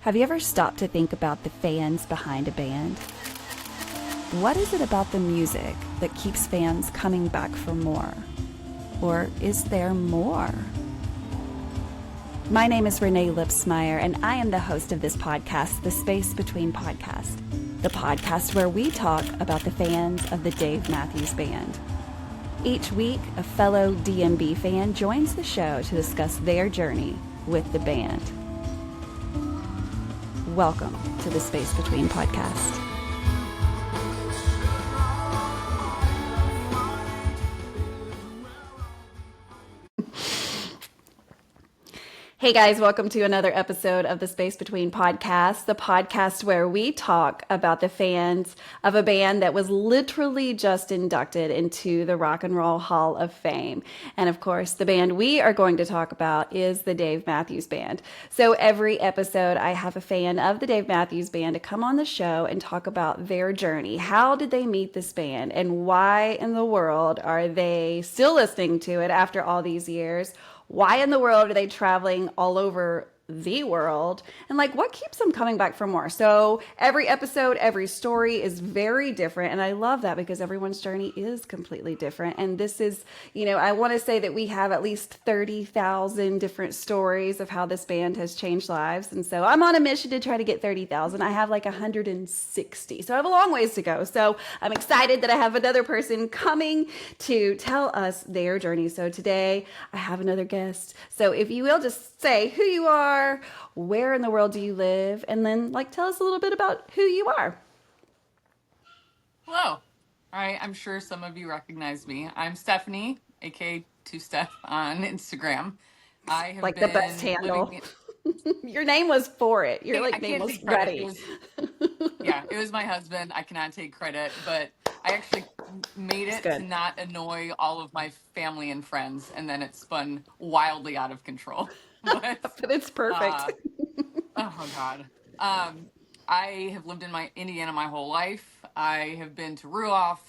Have you ever stopped to think about the fans behind a band? What is it about the music that keeps fans coming back for more? Or is there more? My name is Renae Lipsmeyer, and I am the host of this podcast, The Space Between Podcast, the podcast where we talk about the fans of the Dave Matthews Band. Each week, a fellow DMB fan joins the show to discuss their journey with the band. Welcome to the Space Between Podcast. Hey guys, welcome to another episode of the Space Between Podcast, the podcast where we talk about the fans of a band that was literally just inducted into the Rock and Roll Hall of Fame. And of course, the band we are going to talk about is the Dave Matthews Band. So every episode, I have a fan of the Dave Matthews Band to come on the show and talk about their journey. How did they meet this band and why in the world are they still listening to it after all these years? Why in the world are they traveling all over the world? And what keeps them coming back for more? So every episode, every story is very different. And I love that because everyone's journey is completely different. And this is, I want to say that we have at least 30,000 different stories of how this band has changed lives. And so I'm on a mission to try to get 30,000. I have 160. So I have a long ways to go. So I'm excited that I have another person coming to tell us their journey. So today I have another guest. So if you will just say who you are, where in the world do you live, and then tell us a little bit about who you are. Hello. All right, I'm sure some of you recognize me. I'm Stephanie, aka TwoSteph on Instagram. I have been the best handle. Your name was for it. Your name was ready. It was my husband. I cannot take credit, but I actually made it to not annoy all of my family and friends, and then it spun wildly out of control. But it's perfect. Oh God. I have lived in Indiana my whole life. I have been to Ruoff,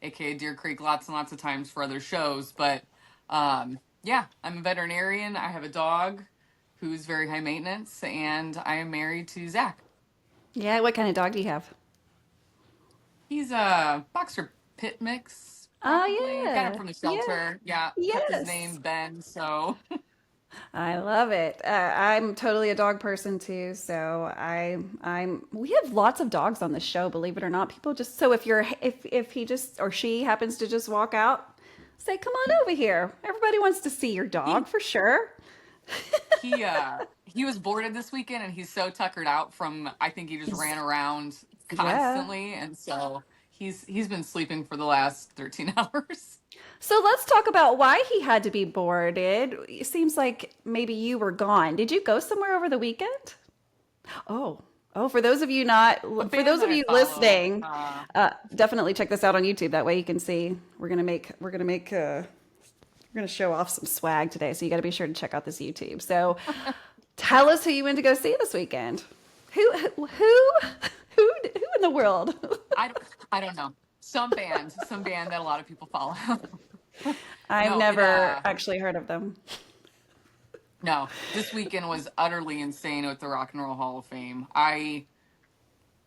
aka Deer Creek, lots and lots of times for other shows. But I'm a veterinarian. I have a dog who's very high maintenance, and I am married to Zach. Yeah, what kind of dog do you have? He's a boxer pit mix. Probably. Oh yeah, got him from the shelter. Yeah, yes. Kept his name Ben. So. I love it. I'm totally a dog person too. So we have lots of dogs on the show, believe it or not. People just, so if he just, or she happens to just walk out, say, come on over here. Everybody wants to see your dog for sure. He was boarded this weekend and he's so tuckered out from, I think he just ran around constantly. Yeah. And so he's been sleeping for the last 13 hours. So let's talk about why he had to be boarded. It seems like maybe you were gone. Did you go somewhere over the weekend? Oh, for those of you listening, definitely check this out on YouTube. That way you can see. We're gonna show off some swag today. So you got to be sure to check out this YouTube. So tell us who you went to go see this weekend. Who in the world? I don't know. Some band that a lot of people follow. I've never actually heard of them. No, this weekend was utterly insane with the Rock and Roll Hall of Fame. I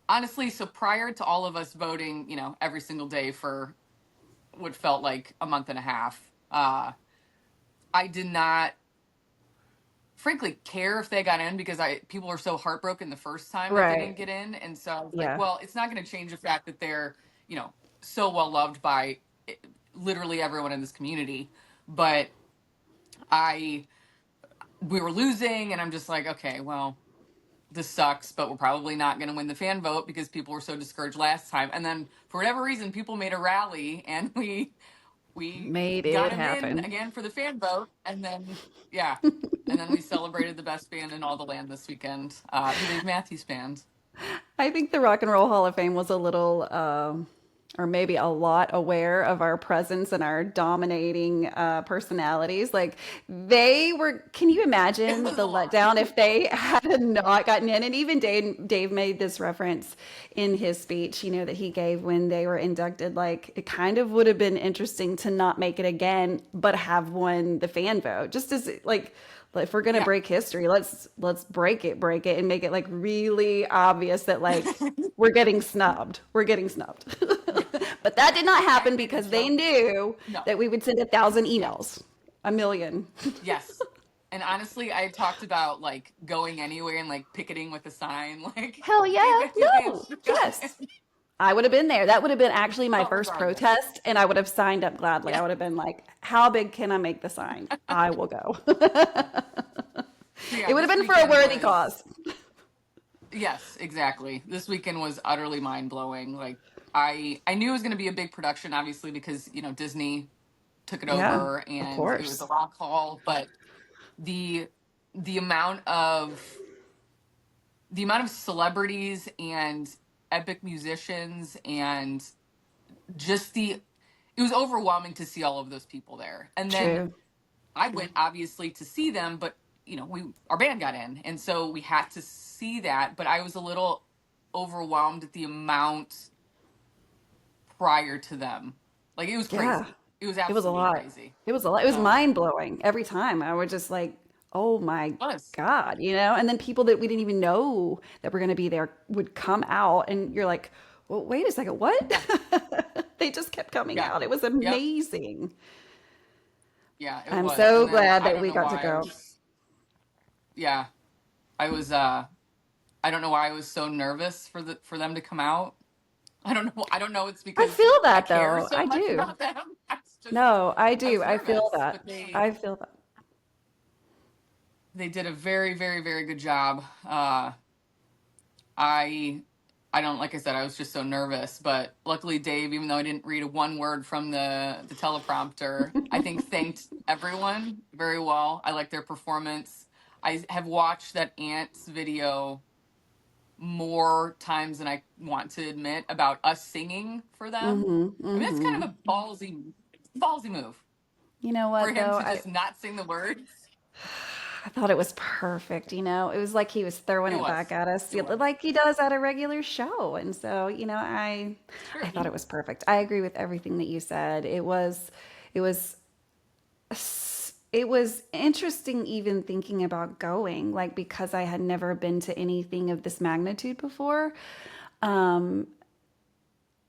honestly, so prior to all of us voting, every single day for what felt like a month and a half, I did not, frankly, care if they got in because people were so heartbroken the first time that they didn't get in, and so I was well, it's not going to change the fact that they're, so well loved by literally everyone in this community. But we were losing, and I'm just like, okay, well, this sucks, but we're probably not going to win the fan vote because people were so discouraged last time. And then for whatever reason, people made a rally, and we got him in again for the fan vote, and then and then we celebrated the best band in all the land this weekend, the Dave Matthews Band. I think the Rock and Roll Hall of Fame was a little or maybe a lot aware of our presence and our dominating personalities. Like they were, can you It imagine was a the lot. letdown if they had not gotten in? And even Dave made this reference in his speech, that he gave when they were inducted. Like it kind of would have been interesting to not make it again, but have won the fan vote. Just as like, if we're gonna Yeah. break history, let's break it, and make it like really obvious that like we're getting snubbed. Yeah. But that did not I happen made a because they joke. knew No. that we would send 1,000 Yeah. emails, a million. Yes. And honestly, I talked about like going anywhere and like picketing with a sign, like Hell yeah, Dave Matthews no, Band should go in. yes. I would have been there. That would have been actually my But first regardless, protest, and I would have signed up gladly. I yeah. would have been like, "How big can I make the sign? I will go." So yeah, It would have this been for a weekend worthy was cause. yes, exactly. This weekend was utterly mind blowing. Like I knew it was going to be a big production, obviously because Disney took it Yeah, over of and it was a course. rock hall, but the the amount of the amount of celebrities and epic musicians and just the it was overwhelming to see all of those people there. And then True. I went obviously to see them, but we our band got in, and so we had to see that. But I was a little overwhelmed at the amount prior to them. Like it was Yeah. crazy. It was It was a absolutely lot. crazy. It was a lot. It was So mind blowing every time. I was just like, oh my it was. God, And then people that we didn't even know that were going to be there would come out, and you're like, well, wait a second, what? Yeah. They just kept coming Yeah. out. It was Yep. amazing. Yeah, it I'm was. so And then glad I that don't we know got to why I go. was yeah, I was I don't know why I was so nervous for them to come out. I don't know it's I because feel I that care though. so I much do. about them. No, I I do. was I feel nervous, that. but they I feel that. they did a very, very, very good job. I I don't like I said I was just so nervous, but luckily Dave, even though I didn't read a one word from the teleprompter, I think thanked everyone very well. I like their performance. I have watched that Ants video more times than I want to admit about us singing for them. Hmm. I mean, that's kind Hmm. of a ballsy move You know for what him though? to just not sing the words. I thought it was perfect. It was like he was throwing It it back was. at us, It was. like he does at a regular show. And so, I Sure. thought it was perfect. I agree with everything that you said. It was, it was interesting even thinking about going, like because I had never been to anything of this magnitude before. Um,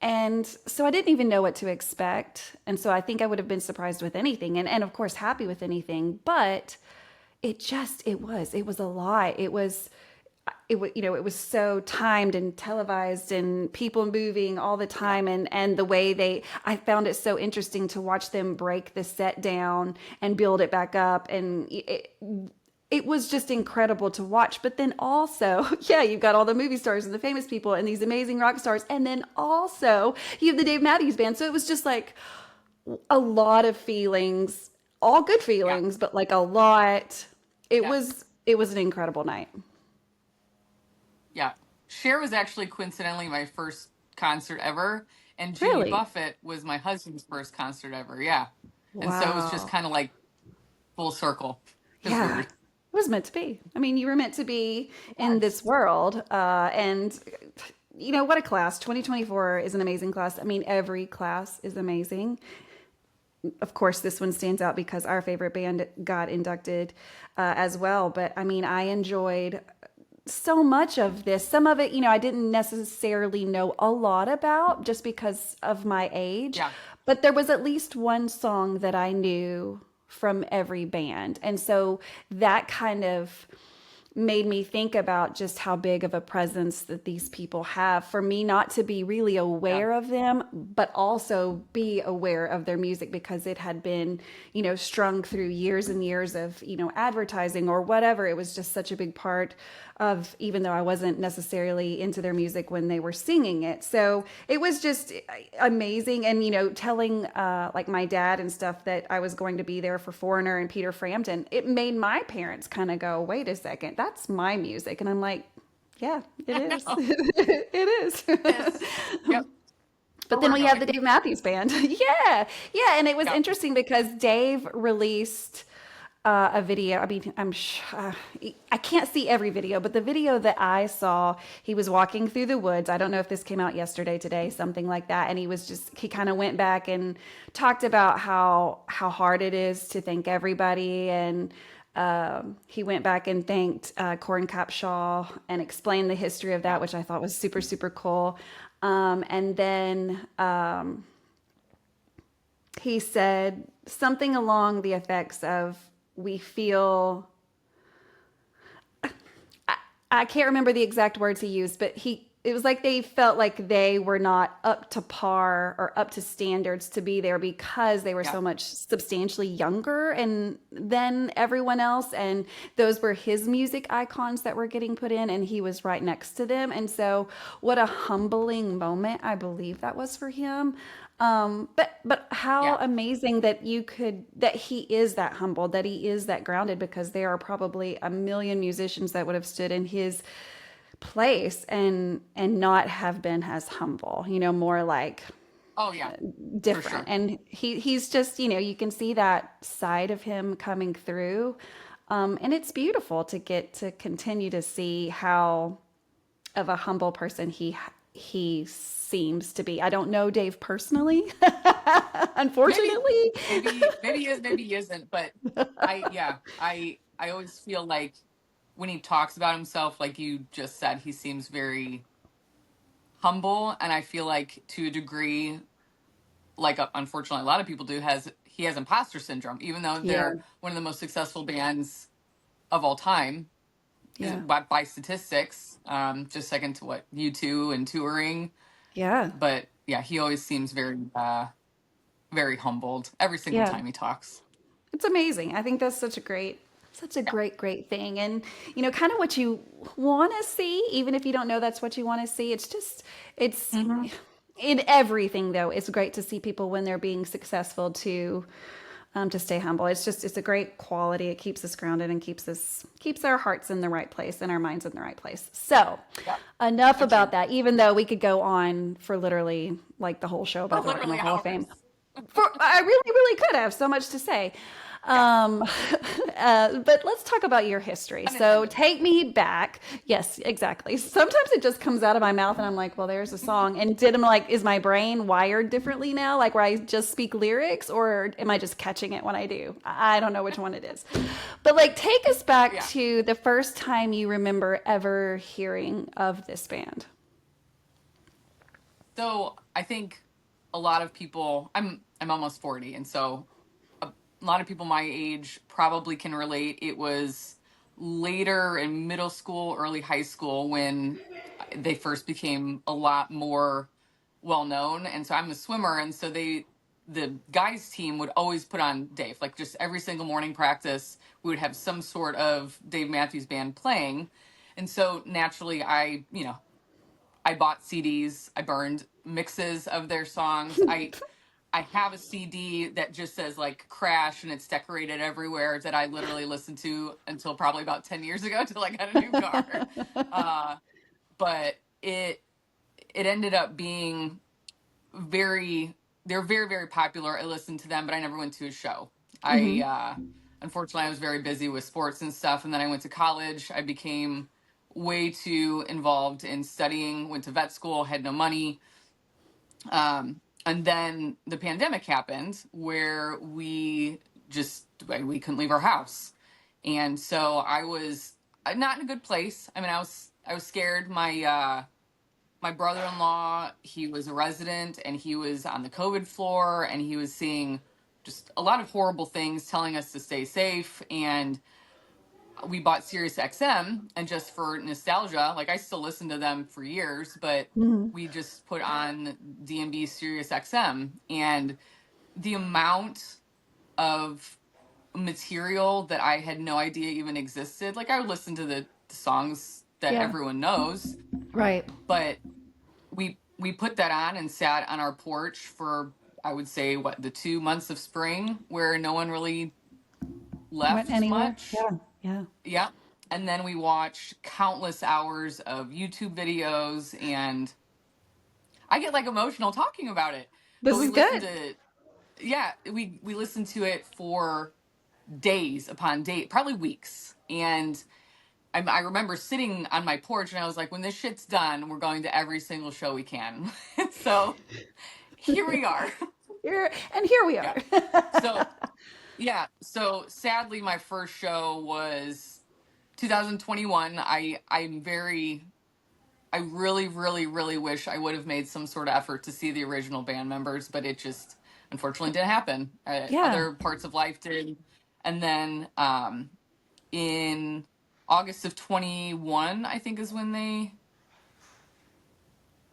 and so I didn't even know what to expect. And so I think I would have been surprised with anything and of course happy with anything. But it was a lot. It was so timed and televised and people moving all the Yeah. time, and the way I found it so interesting to watch them break the set down and build it back up, and it was just incredible to watch. But then also, yeah, you've got all the movie stars and the famous people and these amazing rock stars, and then also you have the Dave Matthews Band. So it was just like a lot of feelings, all good Yeah. feelings, but like a lot. It Yeah. was it was an incredible night. Yeah. Cher was actually coincidentally my first concert ever, and Jimmy Really? Buffett was my husband's first concert ever. Yeah. And so it was just Wow. kind of like full circle. It was Yeah. weird. It was meant to be. I mean, you were meant to be It in was. this world. And what a class. 2024 is an amazing class. I mean, every class is amazing. Of course, this one stands out because our favorite band got inducted as well. But I mean, I enjoyed so much of this. Some of it, I didn't necessarily know a lot about just because of my age, Yeah. but there was at least one song that I knew from every band. And so that kind of made me think about just how big of a presence that these people have for me not to be really Yeah. aware of them, but also be aware of their music because it had been, strung through years and years of, advertising or whatever. It was just such a big part of, even though I wasn't necessarily into their music when they were singing it. So it was just amazing. And, telling like my dad and stuff that I was going to be there for Foreigner and Peter Frampton, it made my parents kind of go, wait a second, that's my music. And I'm like, yeah, it I is. know. It is. Yes. Yep. But Oh, then we're we have the going. Dave Matthews Band. Yeah. Yeah. And it was Yeah. interesting because Dave released a video. I mean, I can't see every video, but the video that I saw, he was walking through the woods. I don't know if this came out yesterday, today, something like that. And he kind of went back and talked about how hard it is to thank everybody. And he went back and thanked Corn Capshaw and explained the history of that, Yeah. which I thought was super, super cool. And then he said something along the effects of, we feel, I can't remember the exact words he used, but it was like they felt like they were not up to par or up to standards to be there because they were Yeah. so much substantially younger and than everyone else, and those were his music icons that were getting put in, and he was right next to them. And so what a humbling moment I believe that was for him. But how Yeah. amazing that that he is that humble, that he is that grounded, because there are probably a million musicians that would have stood in his place and not have been as humble, more like Oh, yeah, for different. sure. And he's just, you can see that side of him coming through. And it's beautiful to get to continue to see how of a humble person he seems to be. I don't know Dave personally, Maybe, unfortunately. maybe he is, maybe he isn't. But yeah, I always feel like when he talks about himself, like you just said, he seems very humble, and I feel like to a degree, like unfortunately a lot of people do, he has imposter syndrome, even though Yeah, they're one of the most successful bands of all time, yeah, by statistics, just second to what U2 and touring. yeah, But yeah, he always seems very humbled every single yeah. time he talks. It's amazing. I think that's such a Yeah. great thing. And, kind of what you want to see, even if you don't know that's what you want to see. It's Hmm. in everything, though. It's great to see people when they're being successful to stay humble. It's a great quality. It keeps us grounded and keeps our hearts in the right place and our minds in the right place. So, Yeah. enough So about true. that. Even though we could go on for literally like the whole show For about the Rock and literally Roll Hall of Fame. hours. I really could have so much to say. Yeah. Um, but let's talk about your history. So Unintended. take me back. Yes, exactly. Sometimes it just comes out of my mouth and I'm like, well, there's a song. And is my brain wired differently now? Like where I just speak lyrics, or am I just catching it when I do? I don't know which one it is. But like, take us back Yeah. to the first time you remember ever hearing of this band. So I think a lot of people, I'm almost 40, and so a lot of people my age probably can relate. It was later in middle school, early high school when they first became a lot more well known. And so I'm a swimmer, and so the guys team would always put on Dave. Like just every single morning practice, we would have some sort of Dave Matthews Band playing. And so naturally I bought CDs, I burned mixes of their songs. I have a CD that just says like Crash and it's decorated everywhere, that I literally listened to until probably about 10 years ago till I got a new car. Uh, but it ended up being very they're very, very popular. I listened to them, but I never went to a show. I Hmm. unfortunately I was very busy with sports and stuff, and then I went to college. I became way too involved in studying, went to vet school, had no money. And then the pandemic happened where we couldn't leave our house. And so I was not in a good place. I mean, I was scared. My brother-in-law, he was a resident and he was on the COVID floor, and he was seeing just a lot of horrible things, telling us to stay safe. And we bought Sirius XM, and just for nostalgia, like I still listen to them for years, but Hmm. we just put on DMB Sirius XM, and the amount of material that I had no idea even existed. Like I would listen to the songs that Yeah. everyone knows, Right. but we put that on and sat on our porch for, I would say, what, the 2 months of spring where no one really Went left anywhere? much. Yeah. Yeah. Yeah. And then we watched countless hours of YouTube videos, and I get like emotional talking about it. This But we is listened good. to yeah, we listened to it for days upon days, probably weeks. And I remember sitting on my porch and I was like, when this shit's done, we're going to every single show we can. So here we are. Here we are. Yeah. So yeah. So sadly, my first show was 2021. I really, really, really wish I would have made some sort of effort to see the original band members, but it just unfortunately didn't happen. Yeah. Other parts of life did. And then in August of 21, I think is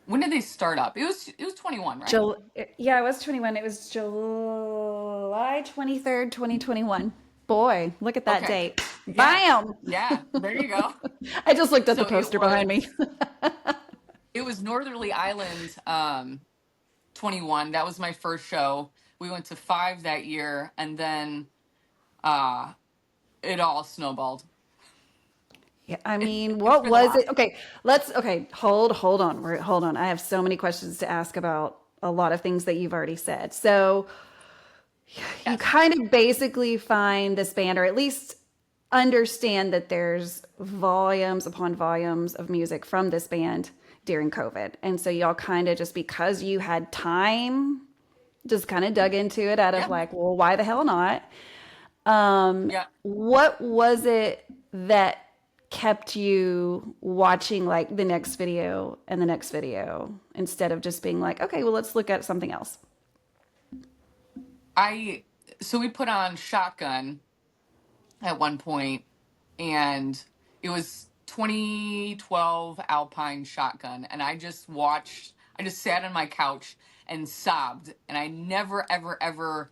when did they start up? It was 21, right? Jul- yeah, it was 21. It was July 23rd, 2021. Boy, look at that Okay. date. Yeah. Bam! Yeah. There you go. I just looked at the So poster behind me. it was Northerly Island 21. That was my first show. We went to 5 that year, and then uh it all snowballed. Yeah, I mean, It's what been a was lot. it? Okay, hold on. Hold on. I have so many questions to ask about a lot of things that you've already said. So, you Yes. kind of basically find this band, or at least understand that there's volumes upon volumes of music from this band during COVID. And so y'all kind of just because you had time, just kind of dug into it out of Yeah. like, well, why the hell not? Yeah. What was it that kept you watching like the next video and the next video instead of just being like, okay, well, let's look at something else? I so we put on Shotgun at one point, and it was 2012 Alpine Shotgun, and I just sat on my couch and sobbed, and I never ever ever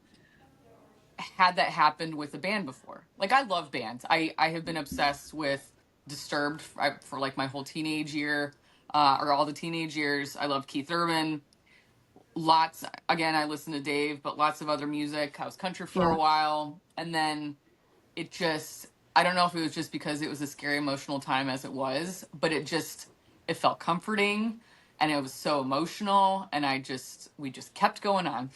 had that happen with a band before. Like, I love bands. I have been obsessed with Disturbed for like my whole teenage year, or all the teenage years. I love Keith Urban. Lots, again, I listened to Dave, but lots of other music. I was country for a Yeah. while, and then it just, I don't know if it was just because it was a scary emotional time as it was, but it felt comforting, and it was so emotional, and we just kept going on.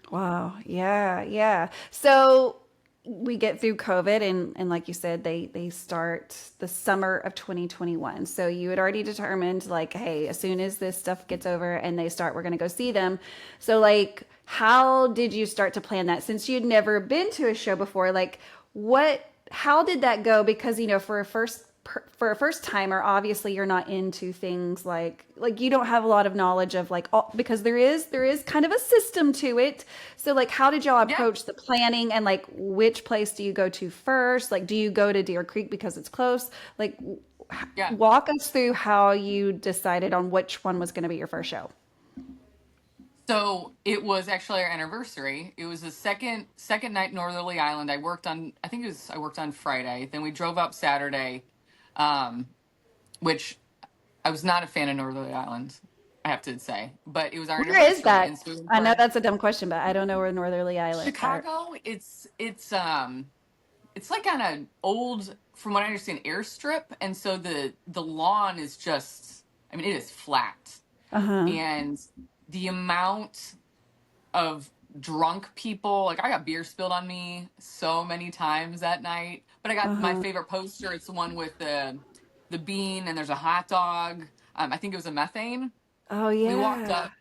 Wow. Yeah. Yeah. So we get through COVID and like you said, they start the summer of 2021. So you had already determined like, hey, as soon as this stuff gets over and they start, we're gonna go see them. So like how did you start to plan that since you'd never been to a show before? Like what how did that go? Because for a first timer, obviously you're not into things like you don't have a lot of knowledge of like all, because there is kind of a system to it. So like how did y'all Yeah, approach the planning and like which place do you go to first? Like do you go to Deer Creek because it's close? Like yeah. walk us through how you decided on which one was going to be your first show. So it was actually our anniversary. It was the second night Northerly Island. I worked on Friday. Then we drove up Saturday, um, which I was not a fan of Northerly Island, I have to say. But it was our Where is anniversary, that? and so we went I know for that's a dumb question, but I don't know where Northerly Island are. Chicago. It's like on an old, from what I understand, airstrip, and so the lawn is just, I mean, it is flat, Uh-huh. and the amount of drunk people. Like, I got beer spilled on me so many times that night. But I got my Uh-huh. favorite poster. It's the one with the bean and there's a hot dog. I think it was a methane. Oh We walked yeah. up.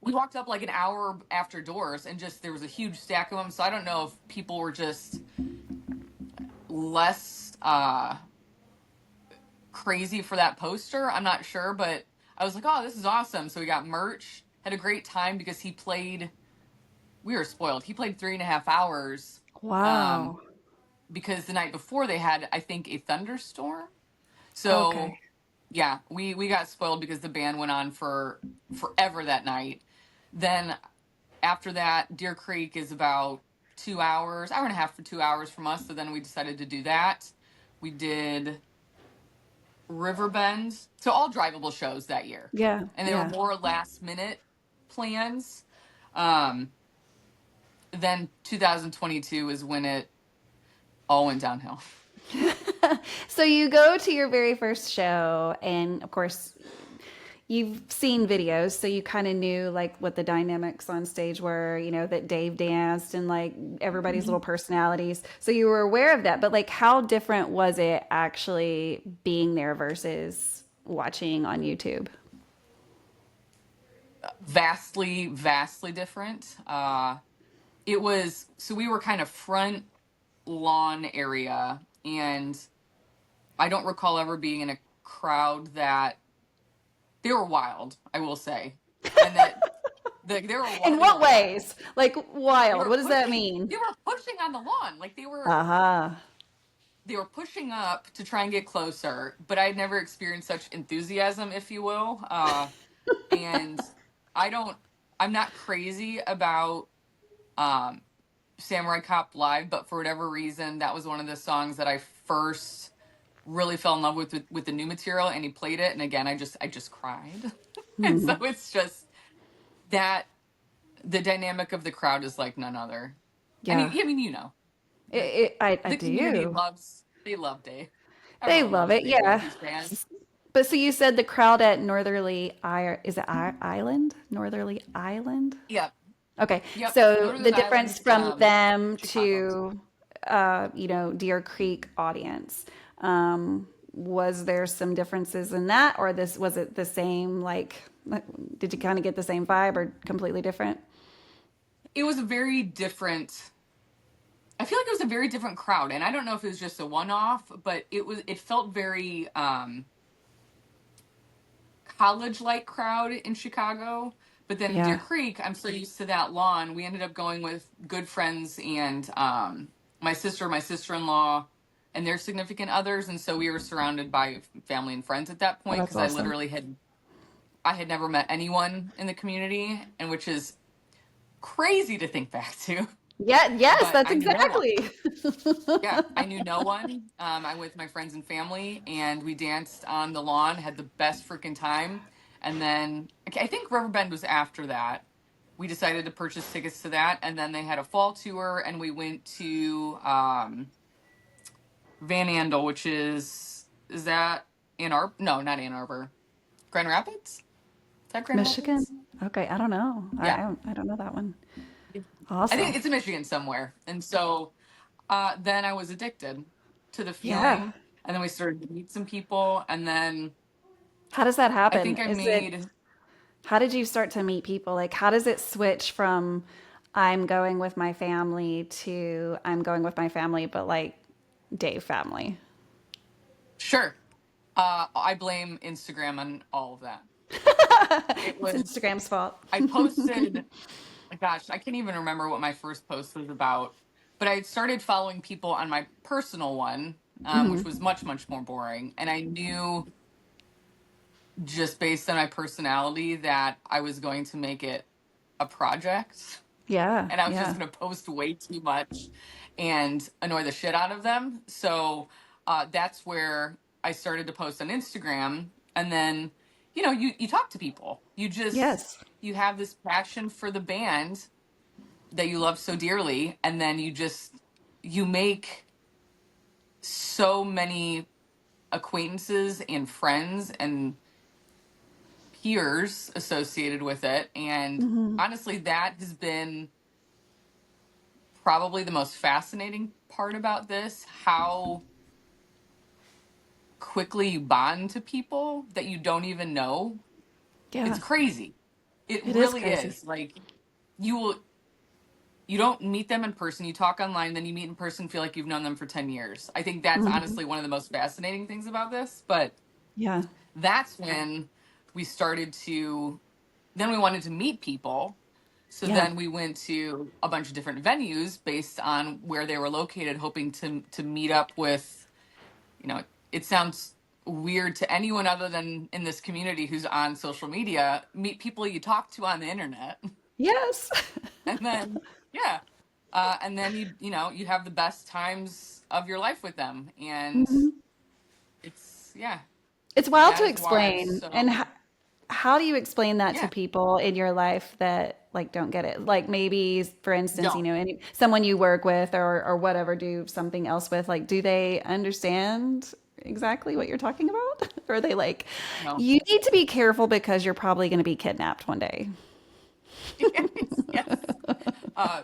We walked up like an hour after doors, and just there was a huge stack of them. So I don't know if people were just less crazy for that poster. I'm not sure, but I was like, oh, this is awesome. So we got merch. Had a great time because he played. We were spoiled. He played 3.5 hours, um, Wow. because the night before they had, I think, a thunderstorm. Okay. So yeah, we got spoiled because the band went on for forever that night. Then after that, Deer Creek is about 2 hours, hour and a half for 2 hours from us. So then we decided to do that. We did Riverbend, so all drivable shows that year, Yeah. and they were Yeah. more last minute plans. Um, then 2022 is when it all went downhill. So you go to your very first show, and of course, you've seen videos, so you kind of knew like what the dynamics on stage were, that Dave danced and like everybody's little Mhm. personalities. So you were aware of that, but like how different was it actually being there versus watching on YouTube? Vastly, vastly different. It was so we were kind of front lawn area, and I don't recall ever being in a crowd that they were wild. I will say, and that In they were what wild. ways? Like wild. What does that mean? They were pushing on the lawn, like Uh-huh. they were pushing up to try and get closer. But I'd never experienced such enthusiasm, if you will. And I don't. I'm not crazy about um, Samurai Cop Live, but for whatever reason, that was one of the songs that I first really fell in love with the new material, and he played it, and again, I just cried, and so it's just that the dynamic of the crowd is like none other. And Yeah. I mean, the I the community do. loves they love Dave. They Everyone love loves it. Dave. They're Yeah. huge fans. But so you said the crowd at is it Island? Northerly Island? Yep, Okay. yep. So the Northern difference Islands, from them Chicago. to, Deer Creek audience, was there some differences in that, or was it the same? Did you kind of get the same vibe or completely different? It was a very different. I feel like it was a very different crowd, and I don't know if it was just a one-off, but it felt very college-like crowd in Chicago. But then in Deer Yeah. Creek, I'm so used to that lawn. We ended up going with good friends and my sister, my sister-in-law, and their significant others, and so we were surrounded by family and friends at that Oh, point that's because I awesome. literally had never met anyone in the community, and which is crazy to think back to. Yeah. Yes, But that's I knew no one. exactly. Yeah, I knew no one. I went with my friends and family, and we danced on the lawn, had the best freaking time. And then I think Riverbend was after that. We decided to purchase tickets to that, and then they had a fall tour, and we went to Van Andel, which is that Ann Arbor? No, not Ann Arbor. Grand Rapids? Is that Grand Michigan? Rapids? Okay, I don't know. Yeah, I don't know that one. I think Awesome. it's in Michigan somewhere. And so then I was addicted to the Yeah. feeling, and then we started to meet some people, and then How does that I happen? think I made How did you start to meet people? Like, how does it switch from I'm going with my family to I'm going with my family, but like Dave family? sure. I blame Instagram on all of that. It It's was Instagram's fault. I posted. Gosh, I can't even remember what my first post was about, but I had started following people on my personal one, which was much much more boring, and I knew just based on my personality that I was going to make it a project. Yeah, And I was just yeah. going to post way too much and annoy the shit out of them. So that's where I started to post on Instagram. And then, you talk to people. Yes. You have this passion for the band that you love so dearly. And then you make so many acquaintances and friends and peers associated with it. And honestly, that has been probably the most fascinating part about this, how quickly you bond to people that you don't even know. It's Yeah. crazy. It It is really crazy. is. Like you will you don't meet them in person, you talk online, then you meet in person, feel like you've known them for 10 years. I think that's Hmm. honestly one of the most fascinating things about this. But Yeah. that's when we started to then we wanted to meet people. So Yeah. then we went to a bunch of different venues based on where they were located, hoping to meet up with, it sounds weird to anyone other than in this community who's on social media, meet people you talk to on the internet. Yes. And then, yeah. And then you have the best times of your life with them. And Mhm. yeah, It's wild that to is why I'm explain. And so, how do you explain that to yeah, people in your life that like don't get it? Like maybe, for instance, don't. someone you work with or whatever, do something else with. Like, do they understand? exactly what you're talking about? Or are they like, No. you need to be careful because you're probably going to be kidnapped one day? Yes, yes. Uh,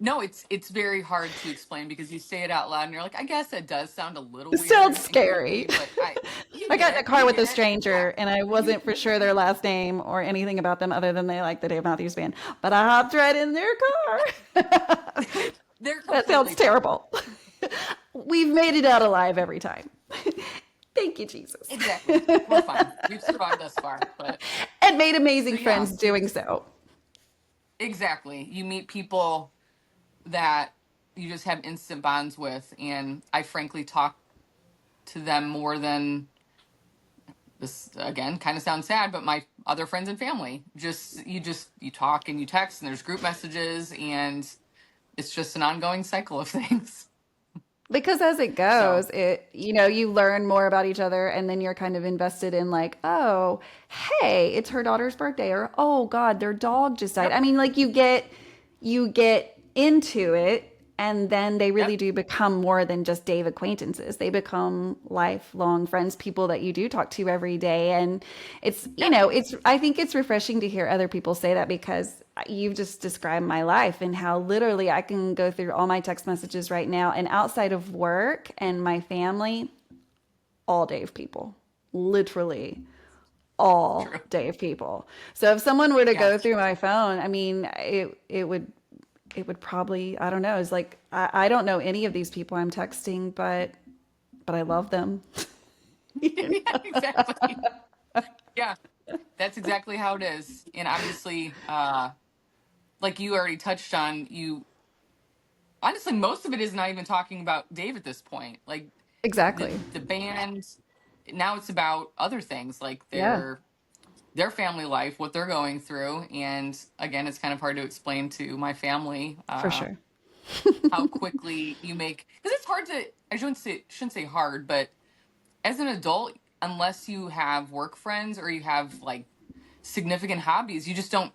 no, it's very hard to explain because you say it out loud and you're like, I guess it does sound a little It sounds weird and scary. creepy, but you I get got in a it. car You with get a it. Yeah. stranger and I You wasn't for sure their last name or anything about them other than they like the Dave Matthews Band. But I hopped right in their car. they're That sounds completely fine. terrible. We've made it out alive every time. Thank you, Jesus. Exactly. We're fine. We've survived thus far. But And made so amazing yeah, friends doing so. exactly. You meet people that you just have instant bonds with, and I frankly talk to them more than this again kind of sounds sad, but my other friends and family. Just you talk and you text and there's group messages and it's just an ongoing cycle of things. Because as it So goes, you learn more about each other and then you're kind of invested in like, oh, hey, it's her daughter's birthday or oh God, their dog just died. yep, I mean, like you get into it and then they really yep, do become more than just Dave acquaintances. They become lifelong friends, people that you do talk to every day. And it's, yep, I think it's refreshing to hear other people say that because you've just described my life and how literally I can go through all my text messages right now and outside of work and my family, all Dave people, literally all true. Dave people. So if someone were to Yeah. go through my phone, I mean, it would probably, I don't know. It's like I don't know any of these people I'm texting, but I love them. Yeah, exactly. Yeah. That's exactly how it is. And obviously, like you already touched on, you honestly most of it is not even talking about Dave at this point. Like Exactly. the band now it's about other things like Yeah, their family life, what they're going through, and again, it's kind of hard to explain to my family for sure. how quickly you make because it's hard to. I shouldn't say hard, but as an adult, unless you have work friends or you have like significant hobbies, you just don't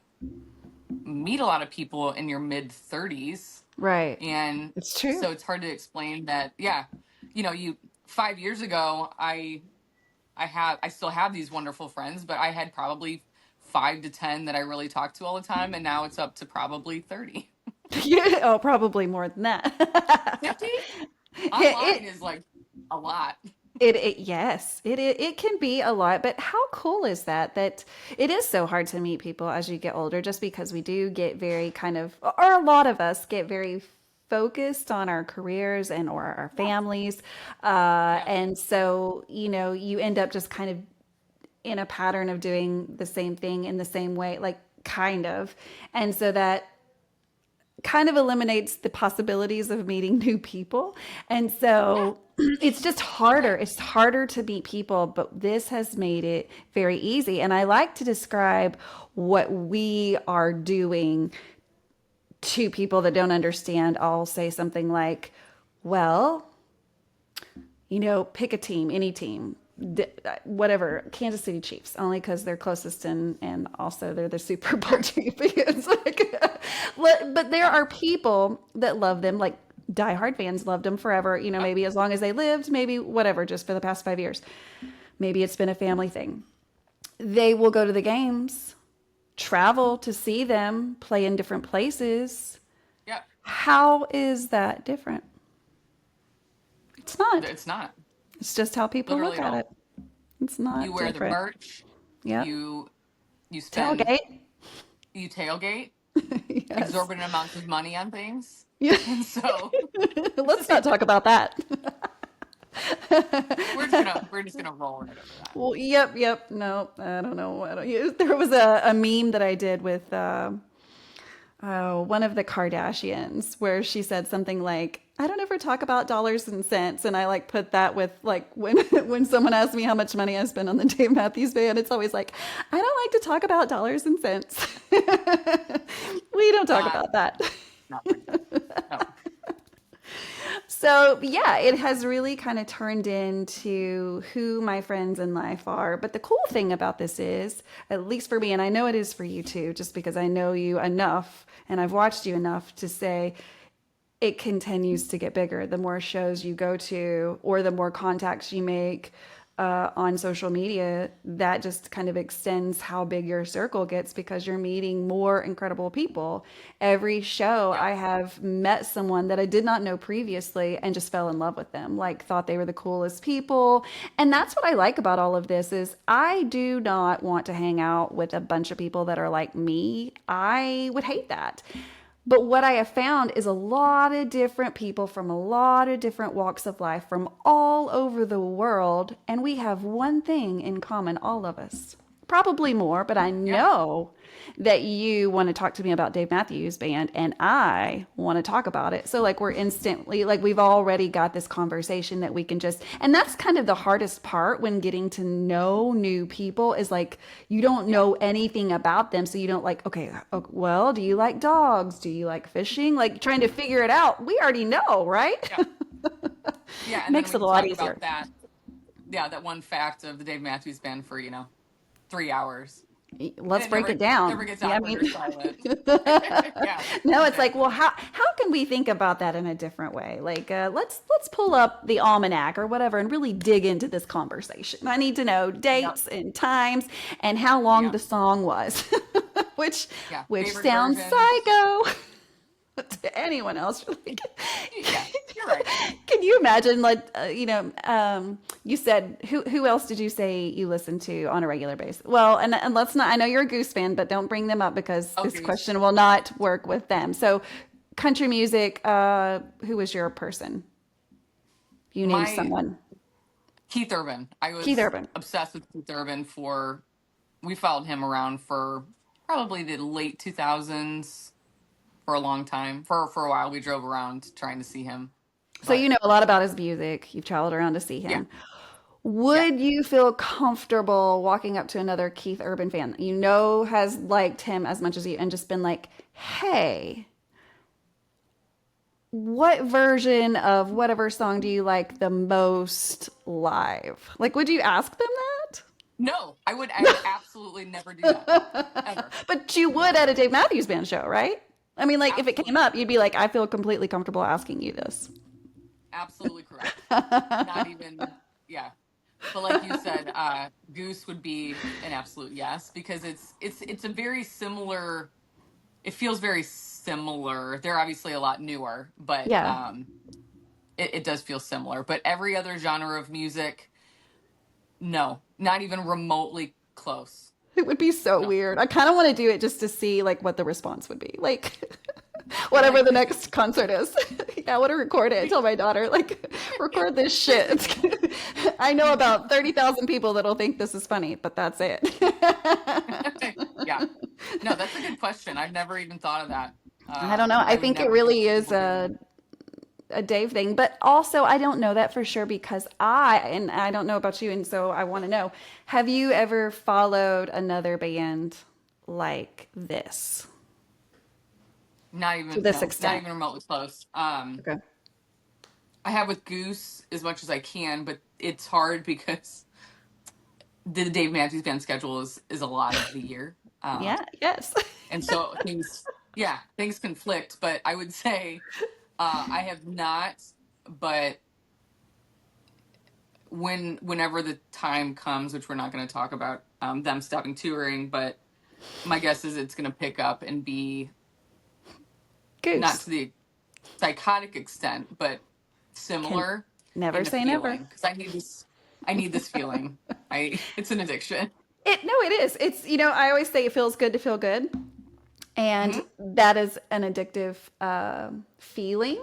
meet a lot of people in your mid 30s, Right. and It's true. so it's hard to explain that. Yeah, you 5 years ago, I still have these wonderful friends, but I had probably 5 to 10 that I really talk to all the time, and now it's up to probably 30. Yeah, oh, probably more than that. 50 online It, is like a lot. yes, it can be a lot, but how cool is that? That it is so hard to meet people as you get older, just because we do get very kind of, or a lot of us get very focused on our careers and or our Yeah, families, yeah, and so you end up just kind of in a pattern of doing the same thing in the same way, like kind of, and so that kind of eliminates the possibilities of meeting new people. And yeah. so it's just harder. Okay. It's harder to meet people, but this has made it very easy. And I like to describe what we are doing to people that don't understand. I'll say something like, well, pick a team, any team, whatever, Kansas City Chiefs, only because they're closest and also they're the Super Bowl Sure. champions. But there Yeah. are people that love them, like diehard fans loved them forever, Yep. maybe as long as they lived, maybe whatever, just for the past 5 years. Maybe it's been a family thing. They will go to the games, travel to see them play in different places. Yep. How is that different? It's not. It's not It's just how people literally look at at all. it. It's You not wear the different. merch. Yep. You spend Tailgate. you tailgate Yes. exorbitant amounts of money on things, Yeah. and so Let's not talk about that. we're just gonna roll right over that. Well, yep, yep. No, I don't know. There was a meme that I did with one of the Kardashians where she said something like, "I don't ever talk about dollars and cents," and I like put that with like when when someone asks me how much money I spend on the Dave Matthews Band, it's always like, "I don't like to talk about dollars and cents." We don't talk Not about that. not for you. No. So, yeah, it has really kind of turned into who my friends in life are. But the cool thing about this is, at least for me, and I know it is for you too, just because I know you enough and I've watched you enough to say it continues to get bigger. The more shows you go to, or the more contacts you make on social media, that just kind of extends how big your circle gets because you're meeting more incredible people. Every show, Yeah. I have met someone that I did not know previously and just fell in love with them, like thought they were the coolest people. And that's what I like about all of this is I do not want to hang out with a bunch of people that are like me. I would hate that. But what I have found is a lot of different people from a lot of different walks of life from all over the world. And we have one thing in common, all of us. Probably more, but I Yeah. know that you want to talk to me about Dave Matthews Band and I want to talk about it. So like we're instantly like we've already got this conversation that we can just and that's kind of the hardest part when getting to know new people is like you don't Yeah. know anything about them so you don't like okay, well, do you like dogs? Do you like fishing? Like trying to figure it out. We already know, right? Yeah. Yeah. And then Makes we it a can lot talk easier. about that. Yeah. That one fact of the Dave Matthews Band for, 3 hours. And Let's it break never it down. never gets Yeah, I awkward mean, or silent. Yeah. no, it's like, well, Exactly. how can we think about that in a different way? Like, let's pull up the almanac or whatever and really dig into this conversation. I need to know Yep. dates and times and how long Yep. the song was, which Yeah. which Favorite sounds versions. psycho to anyone else. Like, Yeah. You're right. can you imagine, like, you said who else did you say you listen to on a regular basis? Well, and let's not. I know you're a Goose fan, but don't bring them up because Oh, this Goose. question will not work with them. So, country music. Who was your person? You named My someone. Keith Urban. I Keith was Urban. obsessed with Keith Urban we followed him around for probably the late 2000s for a long time. For a while, we drove around trying to see him. So you But know a lot about his music. You've traveled around to see yeah, him. yeah. Would you feel comfortable walking up to another Keith Urban fan that you know has liked him as much as you and just been like, hey, what version of whatever song do you like the most live? Like, would you ask them No, I would absolutely never do that. that? Ever. But you would No, at a Dave Matthews Band show, right? I mean, like, if it came up, absolutely. you'd be like, I feel completely comfortable asking you this. Absolutely correct. Not even, yeah. But like you said, Goose would be an absolute yes because it's a very similar. It feels very similar. They're obviously a lot newer, but Yeah. it does feel similar. But every other genre of music, no, not even remotely close. It would be so No. weird. I kind of want to do it just to see like what the response would be. Like You're whatever like, the this next is concert is. Yeah, I want to record it and tell my daughter like record this shit. basically. I know about 30,000 people that'll think this is funny, but that's it. Yeah. No, that's a good question. I've never even thought of that. I don't know. I I would think it never think really is people do. a Dave thing, but also I don't know that for sure because and I don't know about you, and so I want to know, have you ever followed another band like this Not to even this no, not extent? even remotely close. Okay. I have with Goose as much as I can, but it's hard because the Dave Matthews Band schedule is a lot of the year. Yeah, yes. And so things conflict, but I would say I have not, but whenever the time comes, which we're not going to talk about them stopping touring, but my guess is it's going to pick up and be not Goose. to the psychotic extent, but Can similar never in the say never. feeling because I need this feeling. I It's an addiction. It no, it is. It's I always say it feels good to feel good, and Hmm. that is an addictive feeling.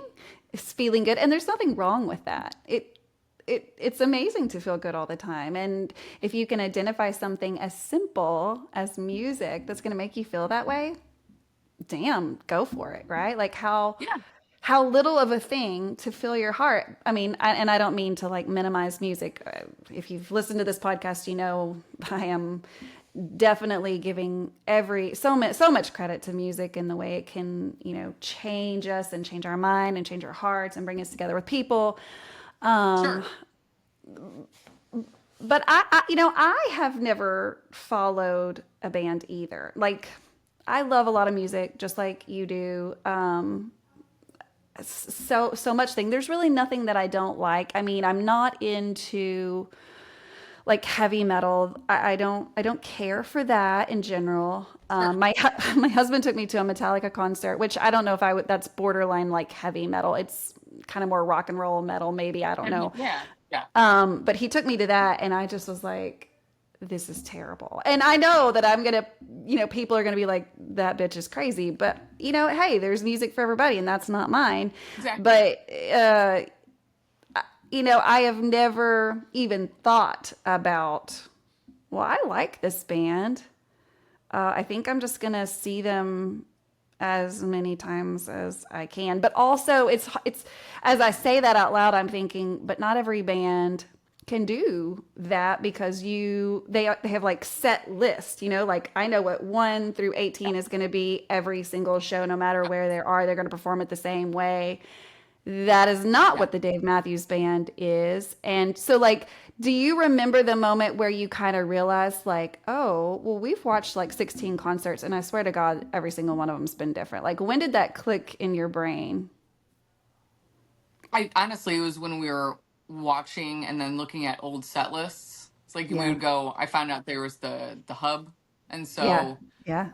It's feeling good, and there's nothing wrong with that. It's amazing to feel good all the time, and if you can identify something as simple as music that's going to make you feel that way, damn, go for it, right? Like Yeah. how little of a thing to fill your heart. I mean, and I don't mean to like minimize music. If you've listened to this podcast, you know I am definitely giving so much credit to music and the way it can change us and change our mind and change our hearts and bring us together with people. Sure. But I have never followed a band either. Like I love a lot of music, just like you do. so much thing. There's really nothing that I don't like. I mean, I'm not into like heavy metal. I don't care for that in general. Sure. My husband took me to a Metallica concert, which I don't know if I would. That's borderline like heavy metal. It's kind of more rock and roll metal, maybe. I don't I mean, know. yeah, yeah, But he took me to that, and I just was like, this is terrible. And I know that I'm gonna, people are gonna be like, that bitch is crazy. But hey, there's music for everybody, and that's not mine. exactly. But I have never even thought about, well, I like this band. I think I'm just gonna see them as many times as I can. But also, it's as I say that out loud, I'm thinking, but not every band can do that because they have like set lists. Like I know what 1 through 18 is going to be every single show, no matter where they are. They're going to perform it the same way. That is not Yeah. what the Dave Matthews Band is. And so, like, do you remember the moment where you kind of realized, like, oh, well, we've watched like 16 concerts, and I swear to God, every single one of them's been different? Like, when did that click in your brain? I honestly, it was when we were watching and then looking at old set lists. It's like we Yeah. would go. I found out there was the hub, and Yeah. so Yeah.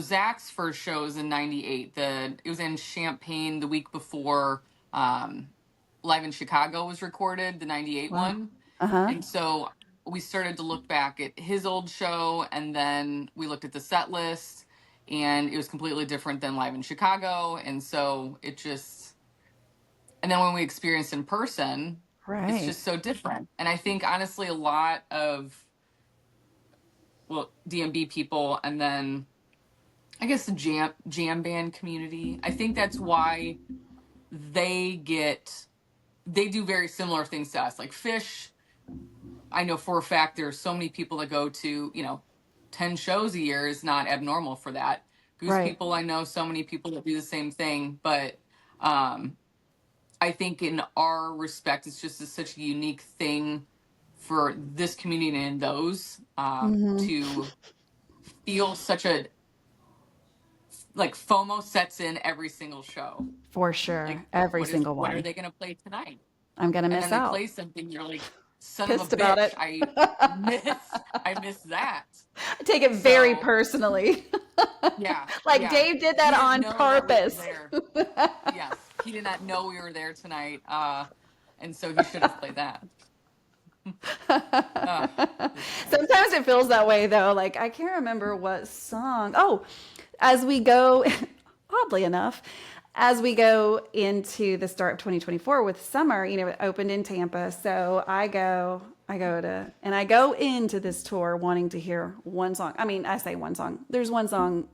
Zach's first show was in '98. It was in Champaign the week before Live in Chicago was recorded, the '98 Wow. one, Uh huh. and so we started to look back at his old show, and then we looked at the set list, and it was completely different than Live in Chicago, and so it just and then when we experienced in person, it's Right. just so different. And I think honestly, a lot of DMB people, and then I guess the jam band community. I think that's why they get they do very similar things to us. Like Fish, I know for a fact there's so many people that go to 10 shows a year is not abnormal for that. Goose Right. People, I know so many people that do the same thing, but um, I think in our respect, it's just such a unique thing for this community and those Mm-hmm. to feel such a like FOMO sets in every single show. For Like, sure. Every single what are one. they going to play tonight? I'm gonna And miss then they out. play something, you're like, son of a Pissed about bitch, it. I miss that. I take it very So personally. yeah, Like yeah, Dave did he that didn't on know that we were purpose. there. Yes, he did not know we were there tonight, and so he should have played that. uh, just funny. Sometimes it feels that way though. Like I can't remember what song. Oh, as we go, oddly enough, as we go into the start of 2024 with summer, it opened in Tampa. So I go into this tour wanting to hear one song. I mean, I say one song. There's one song.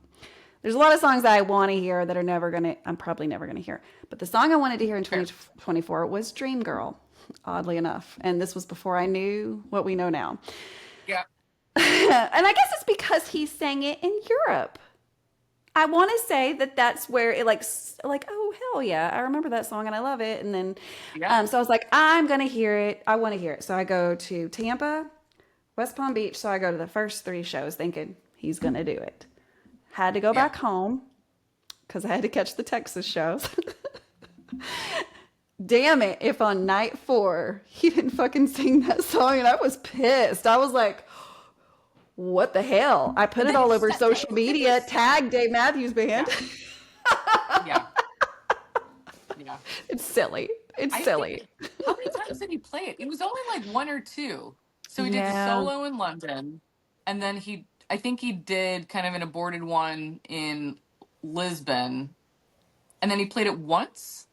There's a lot of songs that I want to hear that I'm probably never gonna hear. But the song I wanted to hear in Fair. 2024 was Dream Girl, oddly enough. And this was before I knew what we know now. Yeah. And I guess it's because he sang it in Europe. I want to say that that's where it like oh hell yeah, I remember that song and I love it. And then Yeah. so I was like, I'm gonna hear it. I want to hear it. So I go to Tampa, West Palm Beach. So I go to the first 3 shows thinking he's gonna do it. Had to go Yeah. back home because I had to catch the Texas shows. Damn it! If on night 4 he didn't fucking sing that song, and I was pissed. I was like, what the hell? I put And it then all over social did he media, tag Dave Matthews Band. Yeah. Yeah. Yeah. It's silly. It's I think silly. how many times did he play it? It was only like one or two. So he did the Yeah. solo in London, and then I think he did kind of an aborted one in Lisbon, and then he played it once,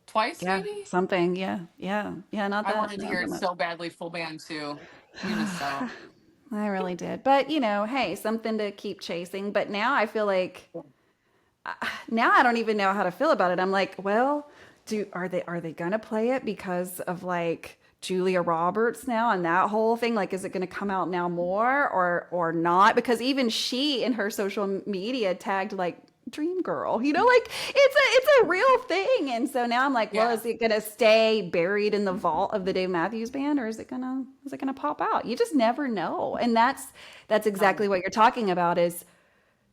twice Yeah. maybe. Something. Yeah. Yeah. Yeah. Not I that. wanted to Not hear that it much. so badly, full band too. We missed out. I really did. But hey, something to keep chasing. But now I feel like now I don't even know how to feel about it. I'm like, well, are they gonna play it because of like Julia Roberts now and that whole thing? Like, is it gonna come out now more or not? Because even she in her social media tagged like Dream Girl, like it's a real thing. And so now I'm like, well, Yeah. is it gonna stay buried in the vault of the Dave Matthews Band, or is it gonna pop out? You just never know. And that's exactly Um, what you're talking about is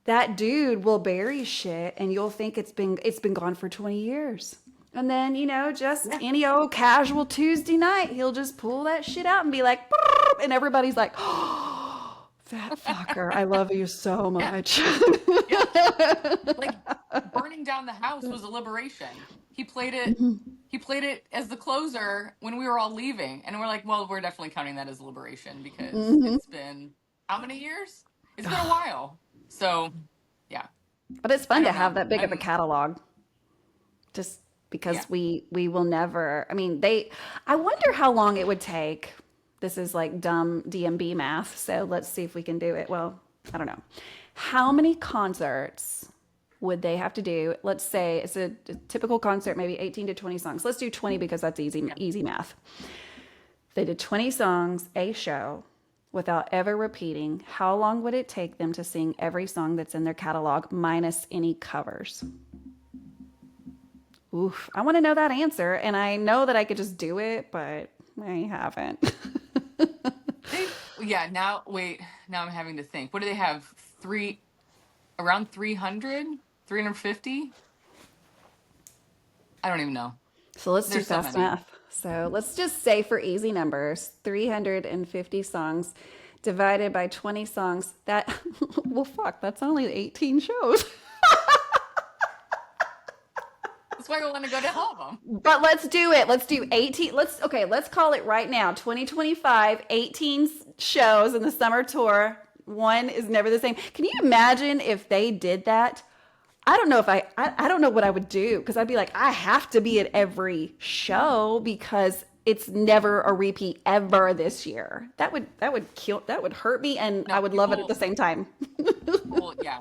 that dude will bury shit and you'll think it's been gone for 20 years. And then, just Yeah. any old casual Tuesday night, he'll just pull that shit out and be like, "Brrr," and everybody's like, oh, that fucker, I love you so Yeah. much. Yeah. Like burning down the house was a liberation. He played it as the closer when we were all leaving. And we're like, well, we're definitely counting that as a liberation because Hmm. it's been how many years? It's been a while. So yeah. But it's I fun to don't have know. that big of a catalog, just Yeah. because we will never. I mean, I wonder how long it would take. This is like dumb DMB math, so let's see if we can do it. Well, I don't know. How many concerts would they have to do? Let's say it's a typical concert, maybe 18 to 20 songs. Let's do 20 because that's Yeah. easy math. They did 20 songs, a show, without ever repeating. How long would it take them to sing every song that's in their catalog minus any covers? Oof, I want to know that answer. And I know that I could just do it, but I haven't. Yeah, now wait, now I'm having to think. What do they have? Around 300? 350? I don't even know. So let's do There's so fast many. math. So let's just say for easy numbers, 350 songs divided by 20 songs. That, well, fuck, that's only 18 shows. That's why we want to go to all of them. But let's do it. Let's do 18. Let's call it right now 2025, 18 shows in the summer tour. One is never the same. Can you imagine if they did that? I don't know if I don't know what I would do because I'd be like, I have to be at every show because it's never a repeat ever this year. That would hurt me and I No, would love it at the same time. yeah.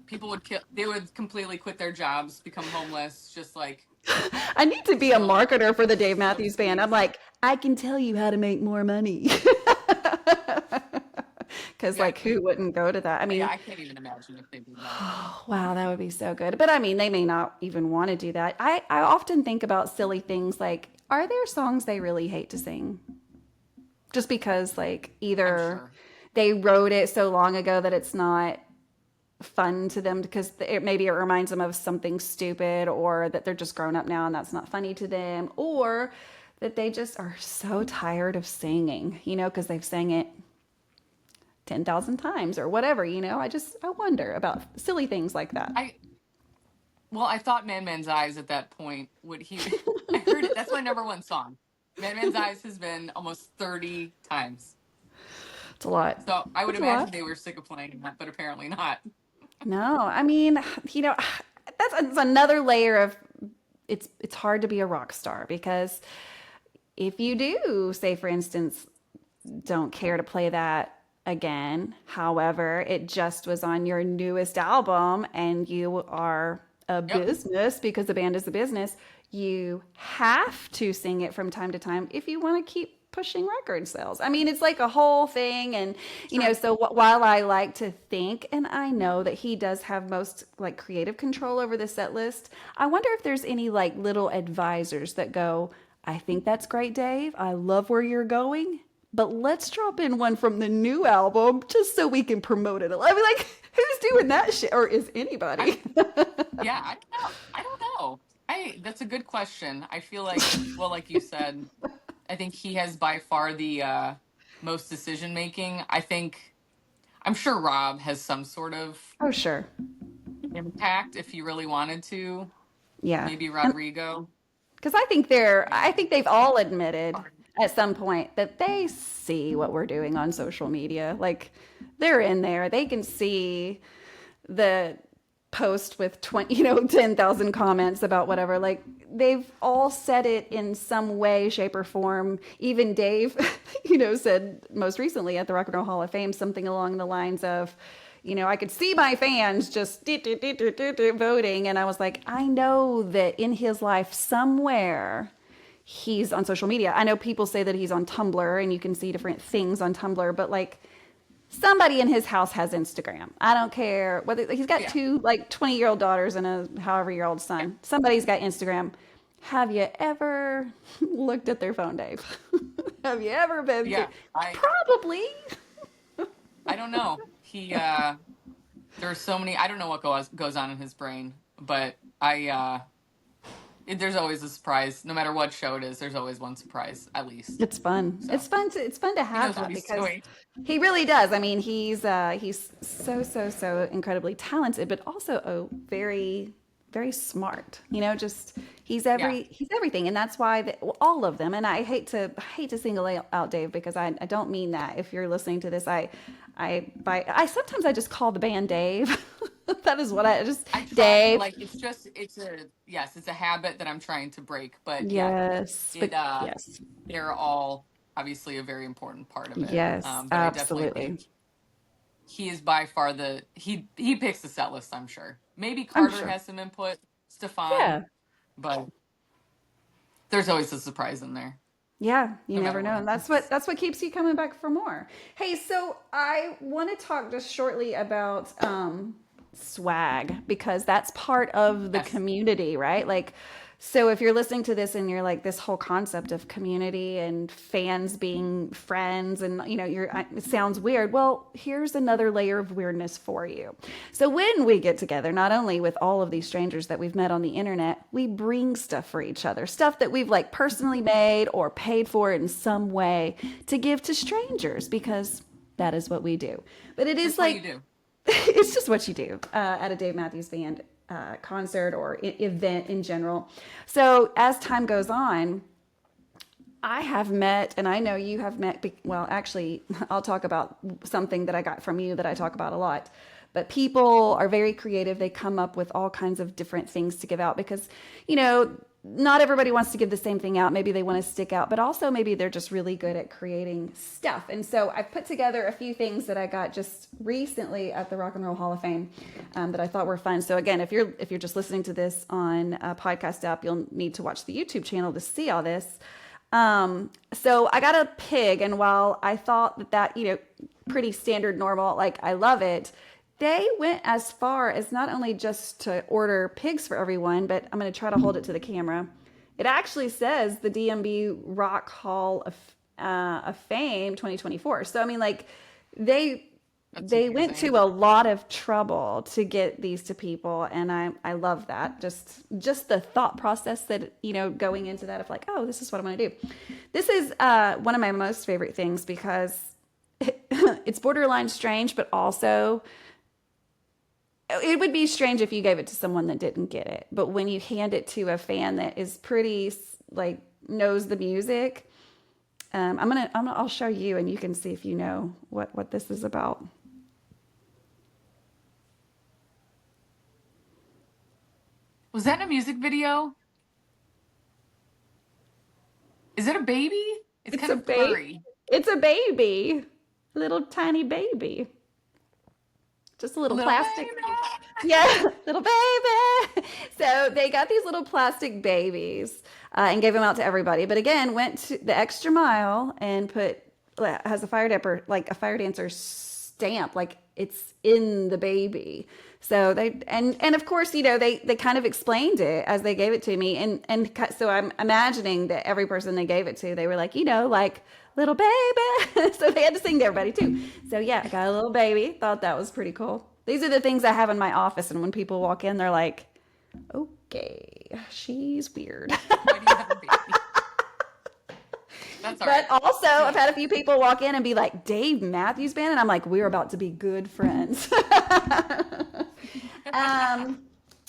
People would kill, they would completely quit their jobs, become homeless, just like I need to be a fill marketer for the Dave fill the Matthews Band. I'm space. like, I can tell you how to make more money. Because, Yeah, like, who wouldn't go to that? I yeah, mean, I can't even imagine if they did that. wow, that would be so good. But I mean, they may not even want to do that. I often think about silly things like, are there songs they really hate to sing? Just because, like, I'm either sure. they wrote it so long ago that it's not fun to them because maybe it reminds them of something stupid, or that they're just grown up now and that's not funny to them, or that they just are so tired of singing, because they've sang it 10,000 times or whatever, I wonder about silly things like that. I Well, I thought Man Man's Eyes at that point would he I heard it. That's my number one song. Man Man's Eyes has been almost 30 times. It's a lot. So I would It's a imagine lot. they were sick of playing that, but apparently not. No, I mean, that's another layer of it's hard to be a rock star because if you do, say for instance, don't care to play that again. However, it just was on your newest album and you are a Yep. business because the band is a business. You have to sing it from time to time if you want to keep pushing record sales. I mean, it's like a whole thing. And, Sure. so while I like to think, and I know that he does have most like creative control over the set list, I wonder if there's any like little advisors that go, I think that's great, Dave. I love where you're going, but let's drop in one from the new album just so we can promote it. I mean, like, who's doing that shit? Or is I anybody? Yeah, I don't know. I don't know. That's a good question. I feel like, well, like you said, I think he has by far the most decision making. I'm sure Rob has some sort of Oh, sure. impact if he really wanted to. Yeah. Maybe And Rodrigo. because I think they've all admitted at some point that they see what we're doing on social media. Like they're in there, they can see the post with 20, 10,000 comments about whatever. Like they've all said it in some way, shape, or form. Even Dave, said most recently at the Rock and Roll Hall of Fame something along the lines of, I could see my fans just voting. And I was like, I know that in his life somewhere he's on social media. I know people say that he's on Tumblr and you can see different things on Tumblr, but like somebody in his house has Instagram. I don't care whether he's got Yeah. two like 20-year-old daughters and a however-year-old Yeah. son. Somebody's got Instagram. Have you ever looked at their phone, Dave? Have you ever been to Yeah. probably? I don't know. There's so many. I don't know what goes on in his brain, but there's always a surprise. No matter what show it is, there's always one surprise at least. It's fun. So It's fun to he have knows what that he's because doing. he really does. I mean, he's so incredibly talented, but also very smart. You know, just Yeah, he's everything, and that's why all of them. And I hate to single out Dave because I don't mean that. If you're listening to this, I sometimes I just call the band Dave. That is what I just I try. Dave. Like it's a habit that I'm trying to break. But yeah, Yes, but it yes, they're all obviously a very important part of it. yes, But I definitely absolutely. think he is by far he picks the set list. I'm sure. Maybe I'm Carter sure. has some input, Stefan, Yeah. but there's always a surprise in there, Yeah, you no matter never what know. And happens. that's what keeps you coming back for more. Hey, so I want to talk just shortly about swag because that's part of the Yes. community, right? Like so if you're listening to this and you're like this whole concept of community and fans being friends and you know, it sounds weird. Well, here's another layer of weirdness for you. So when we get together, not only with all of these strangers that we've met on the internet, we bring stuff for each other, stuff that we've like personally made or paid for in some way to give to strangers because that is what we do. But it is That's what you like, do. it's just what you do at a Dave Matthews Band concert or event in general. So as time goes on, I have met, and I know you have met, well, actually, I'll talk about something that I got from you that I talk about a lot. But people are very creative. They come up with all kinds of different things to give out because, you know, not everybody wants to give the same thing out. Maybe they want to stick out, but also maybe they're just really good at creating stuff. And so I've put together a few things that I got just recently at the Rock and Roll Hall of Fame that I thought were fun. So again, if you're just listening to this on a podcast app, you'll need to watch the YouTube channel to see all this. So I got a pig, and while I thought that, you know, pretty standard, normal, like I love it, they went as far as not only just to order pigs for everyone, but I'm going to try to hold it to the camera. It actually says the DMB Rock Hall of Fame 2024. So I mean, like they That's they went amazing. to a lot of trouble to get these to people, and I love that. Just the thought process that, you know, going into that of like, oh, this is what I'm going to do. This is one of my most favorite things because it's borderline strange, but also it would be strange if you gave it to someone that didn't get it. But when you hand it to a fan that is pretty like knows the music, I'll show you, and you can see if you know what this is about. Was that in a music video? Is it a baby? It's It's kind a of baby. furry. It's a baby, little tiny baby, just a A little little plastic. baby. Yeah, little baby. So they got these little plastic babies and gave them out to everybody. But again, went to the extra mile and has a fire dancer stamp, like it's in the baby. So and of course, you know, they kind of explained it as they gave it to me, so I'm imagining that every person they gave it to, they were like, you know, like little baby. So they had to sing to everybody too. So yeah, I got a little baby. Thought that was pretty cool. These are the things I have in my office, and when people walk in, they're like, okay, she's weird. Why do you have a baby? That's all But right. also, You I've know. had a few people walk in and be like, Dave Matthews Band, and I'm like, we're about to be good friends. um,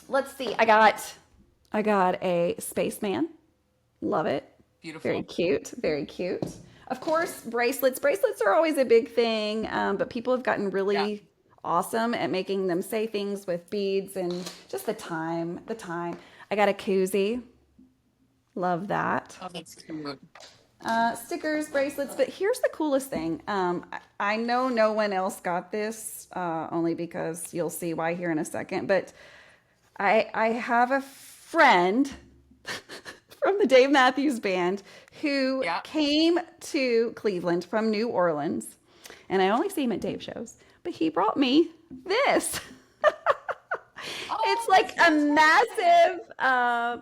let's see. I got a spaceman. Love it. Very Beautiful. cute. Very cute. Of course, bracelets. Bracelets are always a big thing, but people have gotten Yeah. really awesome at making them say things with beads and just the time. The time. I got a koozie. Love that. Oh, that's cute. Stickers, bracelets, but here's the coolest thing. I know no one else got this, only because you'll see why here in a second. But I have a friend from the Dave Matthews Band who Yeah. came to Cleveland from New Orleans, and I only see him at Dave shows. But he brought me this. It's Oh, like that's a so fun. massive,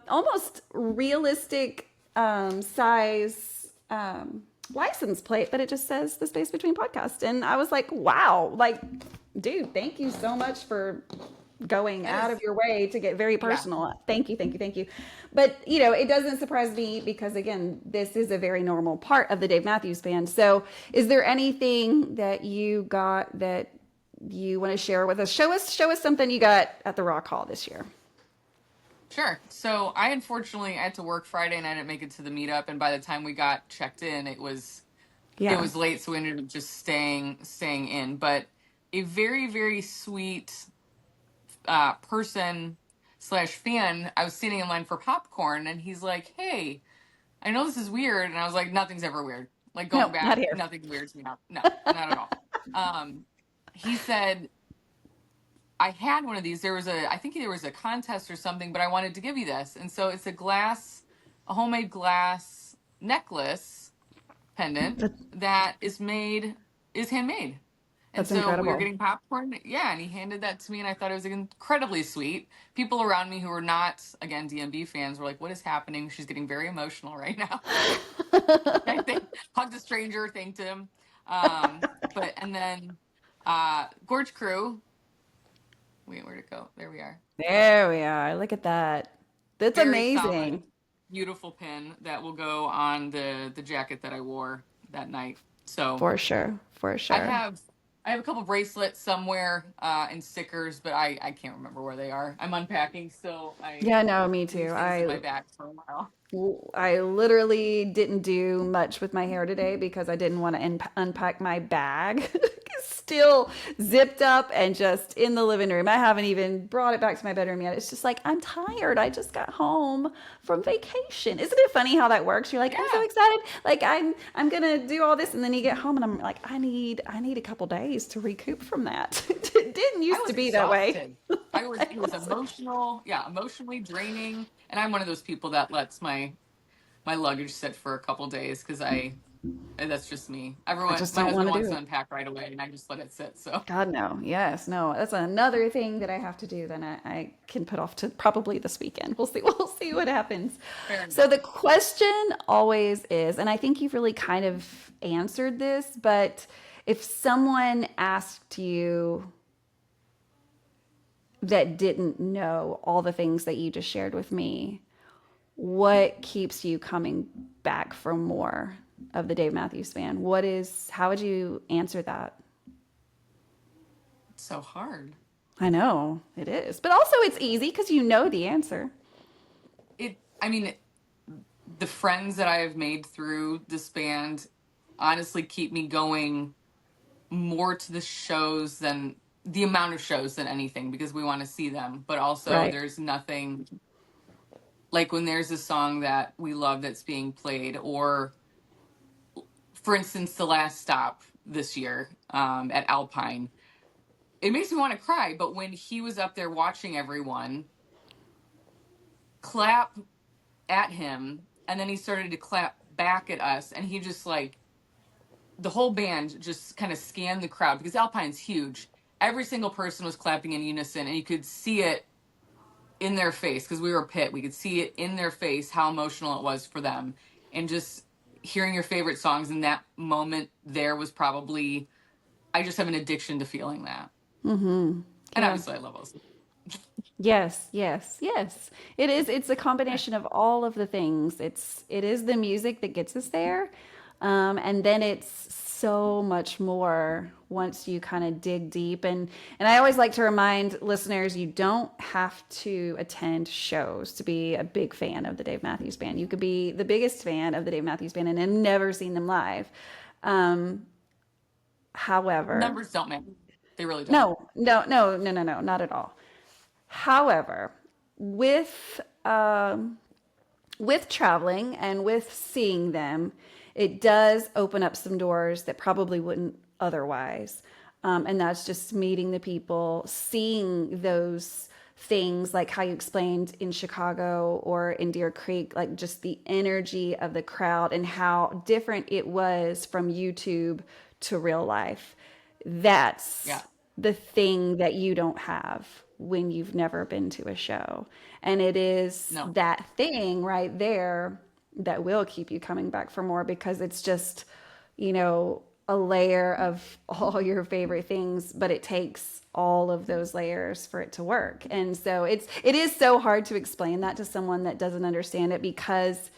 almost realistic size license plate, but it just says the Space Between podcast. And I was like, wow, like Dude, thank you so much for going That out is, of your way to get very yeah, personal. Thank you, thank you, thank you. But, it doesn't surprise me because, again, this is a very normal part of the Dave Matthews Band. So, is there anything that you got that you want to share with us? Show us something you got at the Rock Hall this year. sure. So I unfortunately I had to work Friday and I didn't make it to the meetup, and by the time we got checked in, it Yeah. was late, so we ended up just staying in. But a very very sweet person slash fan. I was standing in line for popcorn, and he's like, "Hey, I know this is weird," and I was like, "Nothing's ever weird. Like going No, not back, here. nothing weirds me out. No, not at all." He said, "I had one of these. I think there was a contest or something, but I wanted to give you this." And so it's a homemade glass necklace pendant that is handmade. And That's so we were incredible. getting popcorn. Yeah, and he handed that to me, and I thought it was incredibly sweet. People around me who were not, again, DMB fans were like, "What is happening? She's getting very emotional right now." They hugged a stranger, thanked him. And then Gorge Crew, wait, where'd it go? There we are. There we are. Look at that. That's Very solid, amazing. beautiful pin that will go on the jacket that I wore that night. So For sure. For I sure. have I have a couple bracelets somewhere and stickers, but I can't remember where they are. I'm unpacking, so I Yeah, no, me too. leave things in my bag for a while. I literally didn't do much with my hair today because I didn't want to unpack my bag. Still zipped up and just in the living room. I haven't even brought it back to my bedroom yet. It's just like I'm tired. I just got home from vacation. Isn't it funny how that works? You're like, I'm so Yeah, excited. Like I'm gonna do all this, and then you get home and I'm like, I need a couple days to recoup from that. It didn't I used to was be that way. exhausted. It was emotional, yeah, emotionally draining. And I'm one of those people that lets my luggage sit for a couple days because that's just me. I Everyone, just my don't want husband to wants do to it. unpack right away, and I just let it sit. So God, no. Yes, no. That's another thing that I have to do. Then I can put off to probably this weekend. We'll see. We'll see what happens. fair So enough. the question always is, and I think you've really kind of answered this, but if someone asked you that didn't know all the things that you just shared with me, what keeps you coming back for more of the Dave Matthews Band? How would you answer that? It's so hard. I know it is, but also it's easy because you know the answer. I mean, the friends that I have made through this band honestly keep me going more to the shows than the amount of shows than anything because we want to see them. But also, Right. there's nothing like when there's a song that we love that's being played, or for instance, the last stop this year at Alpine. It makes me want to cry, but when he was up there watching everyone clap at him, and then he started to clap back at us, and he just like the whole band just kind of scanned the crowd because Alpine's huge. Every single person was clapping in unison, and you could see it in their face because we were pit. We could see it in their face how emotional it was for them, and just hearing your favorite songs in that moment there was probably I just have an addiction to feeling that, and Yeah. obviously I love us. Yes, yes, yes. It is. It's a combination of all of the things. It is the music that gets us there. And then it's so much more once you kind of dig deep. And I always like to remind listeners you don't have to attend shows to be a big fan of the Dave Matthews Band. You could be the biggest fan of the Dave Matthews Band and have never seen them live. Um, However, Numbers don't matter; they really don't. no, no, no, no, no, no, not at all. However, with with traveling and with seeing them, it does open up some doors that probably wouldn't otherwise. And that's just meeting the people, seeing those things like how you explained in Chicago or in Deer Creek, like just the energy of the crowd and how different it was from YouTube to real life. Yeah, That's the thing that you don't have when you've never been to a show. And it is no, that thing right there that will keep you coming back for more because it's just, you know, a layer of all your favorite things, but it takes all of those layers for it to work. And so it is so hard to explain that to someone that doesn't understand it, because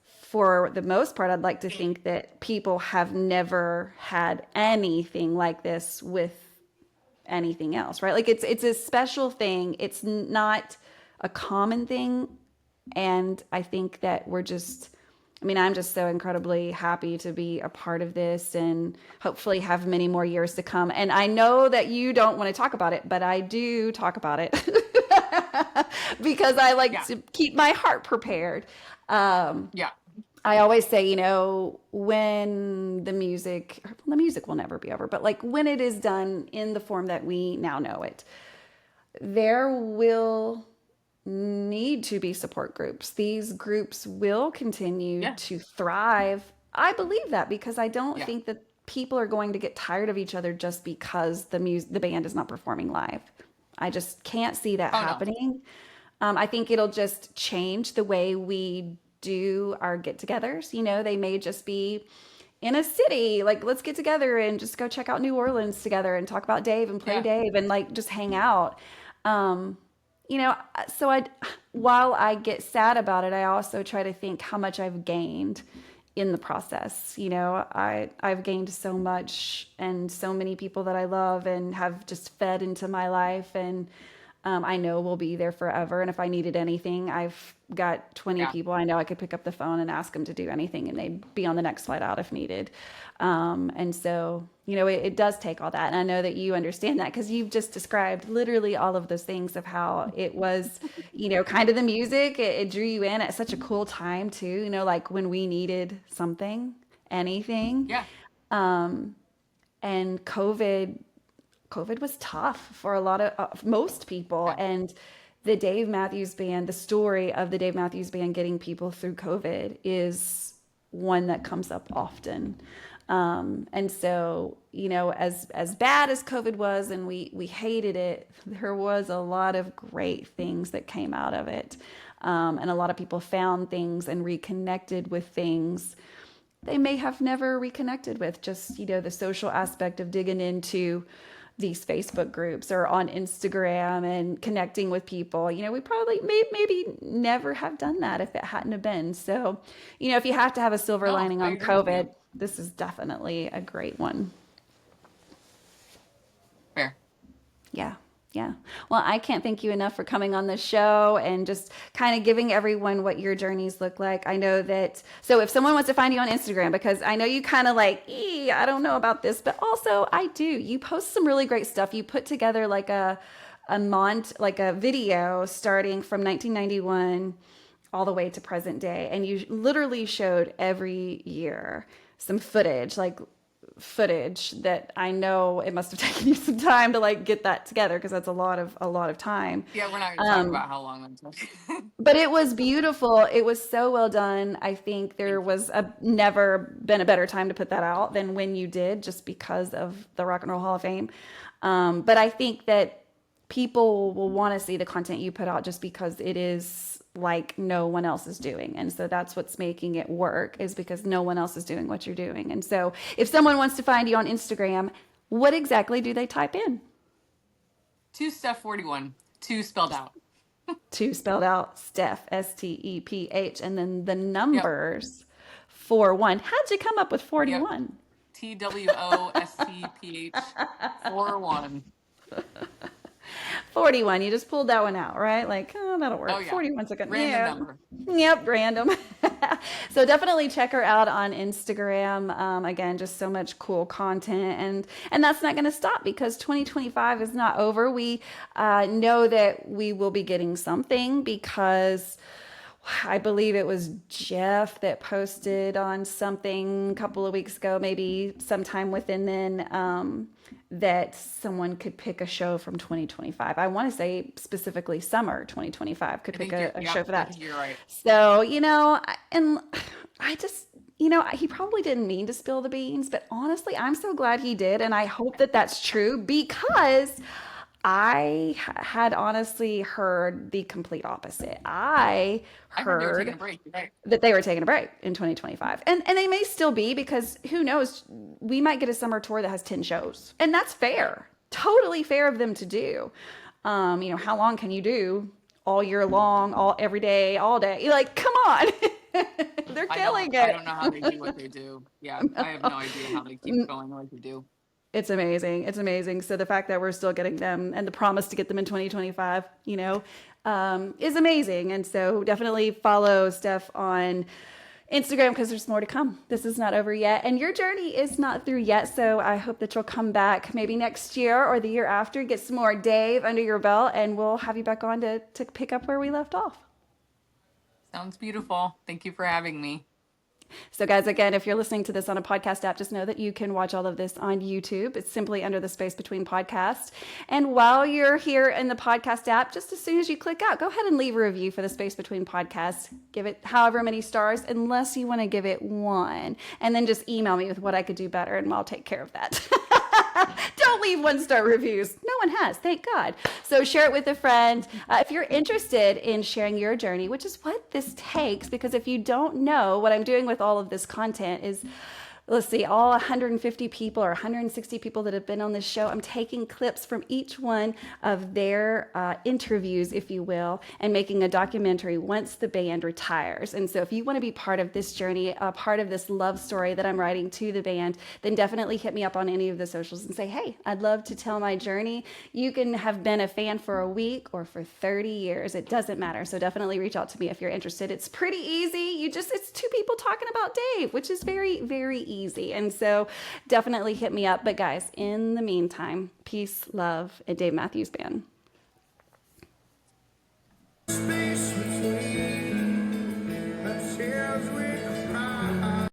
for the most part, I'd like to think that people have never had anything like this with anything else, right? Like it's a special thing. It's not a common thing. And I think that I'm just so incredibly happy to be a part of this and hopefully have many more years to come. And I know that you don't want to talk about it, but I do talk about it because I like Yeah. to keep my heart prepared. Um, Yeah. I always say, when the music will never be over, but like when it is done in the form that we now know it, there will need to be support groups. These groups will continue Yeah. to thrive. I believe that because I don't Yeah. think that people are going to get tired of each other just because the band is not performing live. I just can't see that Oh no. happening. I think it'll just change the way we do our get-togethers. They may just be in a city, like let's get together and just go check out New Orleans together and talk about Dave and play Yeah. Dave and like just hang out. Um, so while I get sad about it, I also try to think how much I've gained in the process. I've gained so much, and so many people that I love and have just fed into my life, and I know will be there forever. And if I needed anything, I've got 20 Yeah. people I know I could pick up the phone and ask them to do anything, and they'd be on the next flight out if needed. And so, it does take all that. And I know that you understand that because you've just described literally all of those things of how it was, kind of the music. It drew you in at such a cool time too, like when we needed something, anything. Yeah. And COVID was tough for a lot of most people. Yeah. And the story of the Dave Matthews Band getting people through COVID is one that comes up often. And so, as bad as COVID was, and we hated it, there was a lot of great things that came out of it. And a lot of people found things and reconnected with things they may have never reconnected with. Just, the social aspect of digging into these Facebook groups or on Instagram and connecting with people. We probably maybe never have done that if it hadn't have been. So, if you have to have a silver No, lining I on agree with you. COVID, this is definitely a great one. Fair. Yeah. Yeah. Well, I can't thank you enough for coming on the show and just kind of giving everyone what your journeys look like. I know that, so if someone wants to find you on Instagram, because I know you kind of like, I don't know about this, but also I do. You post some really great stuff. You put together like like a video starting from 1991 all the way to present day. And you literally showed every year some footage that I know it must have taken you some time to like get that together, because that's a lot of time. Yeah, we're not going to talk about how long that took. But it was beautiful. It was so well done. I think there Thank you. was never been a better time to put that out than when you did, just because of the Rock and Roll Hall of Fame. But I think that people will want to see the content you put out just because it is like no one else is doing. And so that's what's making it work, is because no one else is doing what you're doing. And so if someone wants to find you on Instagram, what exactly do they type in? TwoSteph41. Two spelled out. Two spelled out, Steph, Steph, and then the Yep. numbers 41. How'd you come up with Yep. 41? TWOSTPH 41. 41. You just pulled that one out, right? Like, oh, that'll Oh work. yeah. 41 second. Random Yeah. number. Yep, random. So definitely check her out on Instagram. Again, just so much cool content, and that's not going to stop, because 2025 is not over. We know that we will be getting something, because I believe it was Jeff that posted on something a couple of weeks ago, maybe sometime within then, that someone could pick a show from 2025. I want to say specifically summer 2025 could I pick think you're, a yep, show for I that. think you're right. So, and I just, he probably didn't mean to spill the beans, but honestly, I'm so glad he did. And I hope that that's true, because I had honestly heard the complete opposite. I I heard they were taking heard a break, right? that they were taking a break in 2025. And they may still be, because who knows, we might get a summer tour that has 10 shows. And that's Right. fair. Totally fair of them to do. How long can you do all year long, all every day, all day? Like, come on. They're killing I it. don't know how they do what they do. Yeah, I have no idea how they keep going like they do. It's amazing. It's amazing. So the fact that we're still getting them, and the promise to get them in 2025, is amazing. And so definitely follow Steph on Instagram, because there's more to come. This is not over yet. And your journey is not through yet. So I hope that you'll come back maybe next year or the year after, get some more Dave under your belt, and we'll have you back on to pick up where we left off. Sounds beautiful. Thank you for having me. So, guys, again, if you're listening to this on a podcast app, just know that you can watch all of this on YouTube. It's simply under the space between podcasts. And while you're here in the podcast app, just as soon as you click out, go ahead and leave a review for the space between podcasts. Give it however many stars, unless you want to give it 1. And then just email me with what I could do better, and I'll take care of that. Don't leave 1-star reviews. No one has, thank God. So share it with a friend. If you're interested in sharing your journey, which is what this takes, because if you don't know, what I'm doing with all of this content is, let's see, all 150 people or 160 people that have been on this show, I'm taking clips from each one of their interviews, if you will, and making a documentary once the band retires. And so if you want to be part of this journey, a part of this love story that I'm writing to the band, then definitely hit me up on any of the socials and say, hey, I'd love to tell my journey. You can have been a fan for a week or for 30 years. It doesn't matter. So definitely reach out to me if you're interested. It's pretty easy. It's 2 people talking about Dave, which is very, very easy. And so definitely hit me up. But guys, in the meantime, peace, love, and Dave Matthews Band.